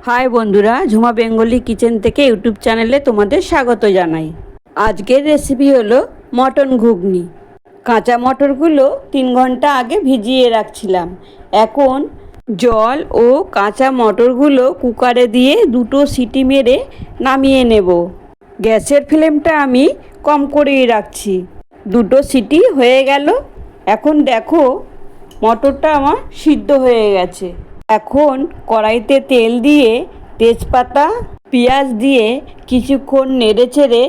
High বন্ধুরা, Jhuma Bengali kitchen থেকে YouTube চ্যানেলে তোমাদের স্বাগত জানাই। আজকের রেসিপি হলো মটন ঘুগনি। কাঁচা মটরগুলো 3 ঘন্টা আগে ভিজিয়ে রাখছিলাম। এখন জল ও কাঁচা মটরগুলো কুকারে দিয়ে 2টো সিটি মেরে নামিয়ে নেব। গ্যাসের ফ্লেমটা আমি কম করেই রাখছি। 2টো সিটি হয়ে গেল। এখন দেখো মটরটা আমার সিদ্ধ হয়ে গেছে। এখন কড়াইতে তেল দিয়ে তেজপাতা পেঁয়াজ দিয়ে কিছুক্ষণ নেড়েচেড়ে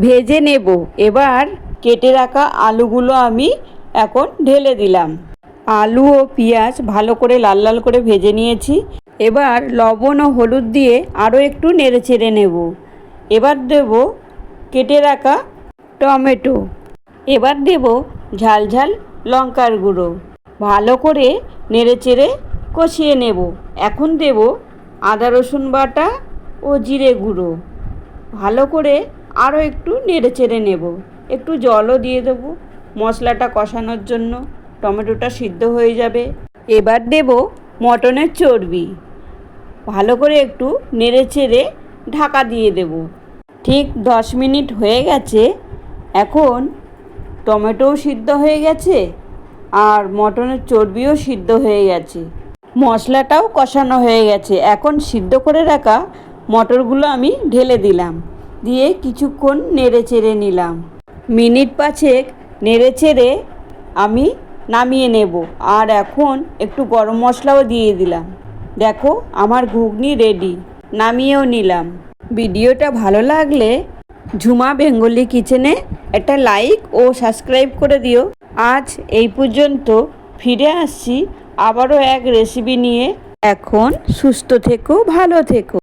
ভেজে নেব। এবার কেটে রাখা আলুগুলো আমি এখন ঢেলে দিলাম। আলু ও পেঁয়াজ ভালো করে লাল লাল করে ভেজে নিয়েছি। এবার লবণ ও হলুদ দিয়ে আরও একটু নেড়েচেড়ে নেব। এবার দেব কেটে রাখা টমেটো। এবার দেব ঝাল ঝাল লঙ্কার গুঁড়ো। ভালো করে নেড়েচেড়ে কষিয়ে নেব। এখন দেব আদা রসুন বাটা ও জিরে গুঁড়ো। ভালো করে আরও একটু নেড়েচেড়ে নেব। একটু জলও দিয়ে দেব মশলাটা কষানোর জন্য, টমেটোটা সিদ্ধ হয়ে যাবে। এবার দেব মটনের চর্বি। ভালো করে একটু নেড়েচেড়ে ঢাকা দিয়ে দেব। ঠিক 10 মিনিট হয়ে গেছে। এখন টমেটোও সিদ্ধ হয়ে গেছে আর মটনের চর্বিও সিদ্ধ হয়ে গেছে, মশলাটাও কষানো হয়ে গেছে। এখন সিদ্ধ করে রাখা মটরগুলো আমি ঢেলে দিলাম, দিয়ে কিছুক্ষণ নেড়েচেড়ে নিলাম। মিনিট 5 নেড়েচেড়ে আমি নামিয়ে নেব। আর এখন একটু গরম মশলাও দিয়ে দিলাম। দেখো আমার ঘুগনি রেডি, নামিয়েও নিলাম। ভিডিওটা ভালো লাগলে ঝুমা বেঙ্গলি কিচেনে একটা লাইক ও সাবস্ক্রাইব করে দিও। আজ এই পর্যন্ত, ফিরে আসছি আবারও এক রেসিপি নিয়ে। এখন সুস্থ থেকো, ভালো থেকো।